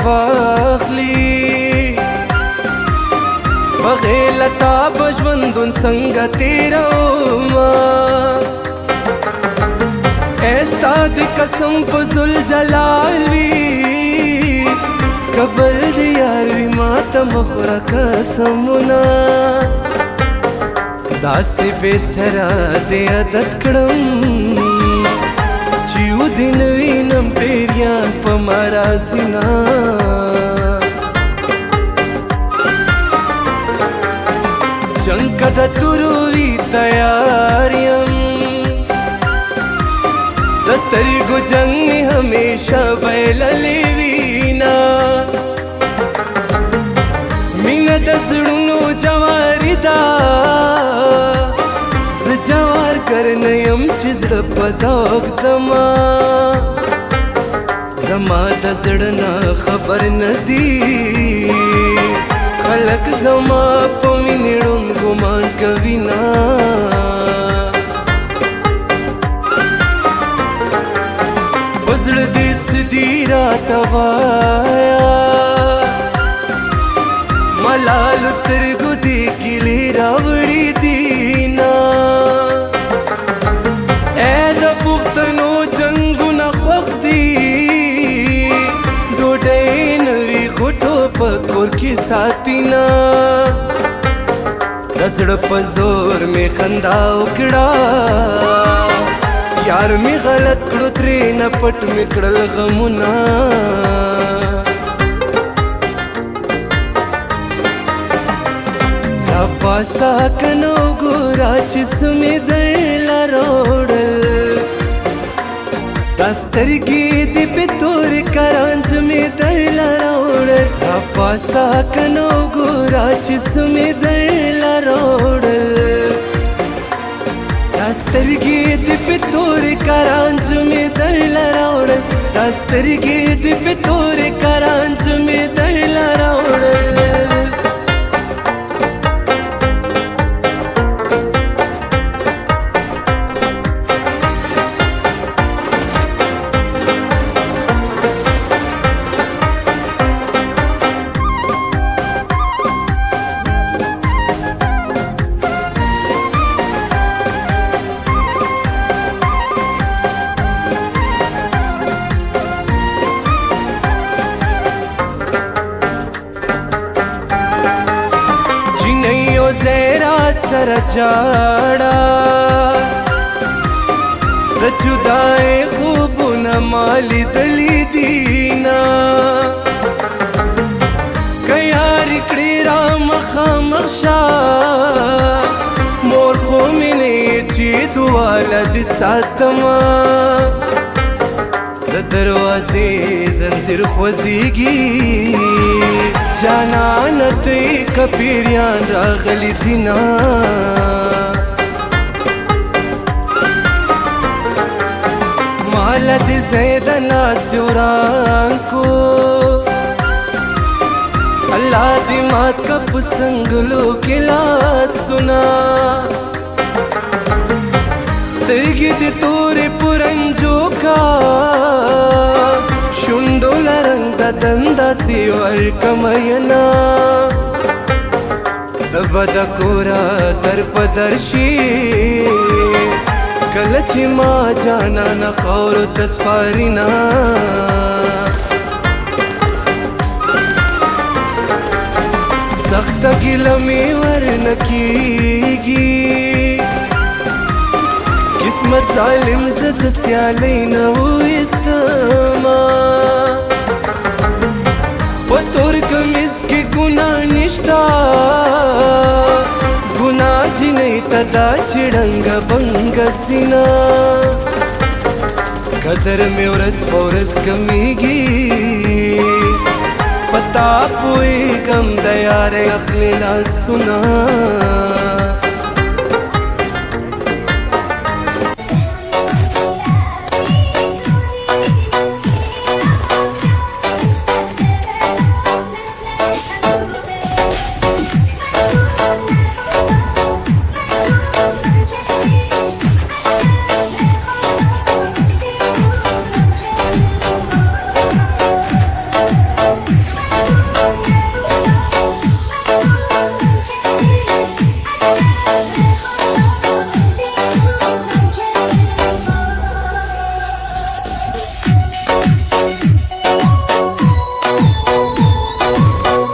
واخلی بغیر تا بژوندون څنګه تیروما ایستا د قسم په ذوالجلال وي قبر د یار وي ماته مخوره قسمونه داسې بې سره دې عادت کړم چې ودې نه وینم پیریان په مرازینا جنګ که د تورو وي تیار یم د سترګو جنګ مې همیشه بایللې وینا مینه د زړونو جواري ده زه جوار کرنه یم چې زړه په داغ دما زما د زړه نه خبر نه دي خلک زما په مینې ړوند ګمان کوي نه په زړه دې څه دي راته وایه ملالو سترګو دې ګیلې راوړې دي نه ای د پښتنو جنګونه خوښ دي ډوډۍ نه وي خو ټوپک کور کې ساتي نه د زړه په زور مې خندا وکړه یار مې غلط کړو ترې نه پټ مې کړل غمونه پاسا کنو ګورا چې سمې درله راوړل دا سترګې دې په تورې کرانچ مې درله راوړل دا پاسا کنو ګورا چې سمې درله راوړل دا سترګې دې په تورې کرانچ مې درله راوړل دا سترګې دې په تورې کرانچ مې درله راوړل زیرا سر جاڑا د جدای خوبونه مالی دلی دینا که یاری کړي را مخامخ شا مور خو مې نه یې چې دواله دې ساتما د دروازې زنځیر خوځېږي جانان ته کپیریان راغلی دینا مالا دی زید ناز دیوران کو اللہ دی مات کا پسنگلو کے لاس سنا سترگی دی توری پرنجو کا شوندو لرنگ دا دندا سی ورکمینا دبا دا کورا در پدر شی کله چې ما جانا نه خاورو ته سپارینا سخته ګیله مې ورنه کېږي قسمت ظالم زه د سیالۍ نه وایستما په تور کمیز کې ګناه نشته ګناه جنۍ ته دا چې ړنګه بنګه سینه قدر مې ورځ په ورځ کمیږي پتا پوهېږم د یارۍ اخلي لاسونه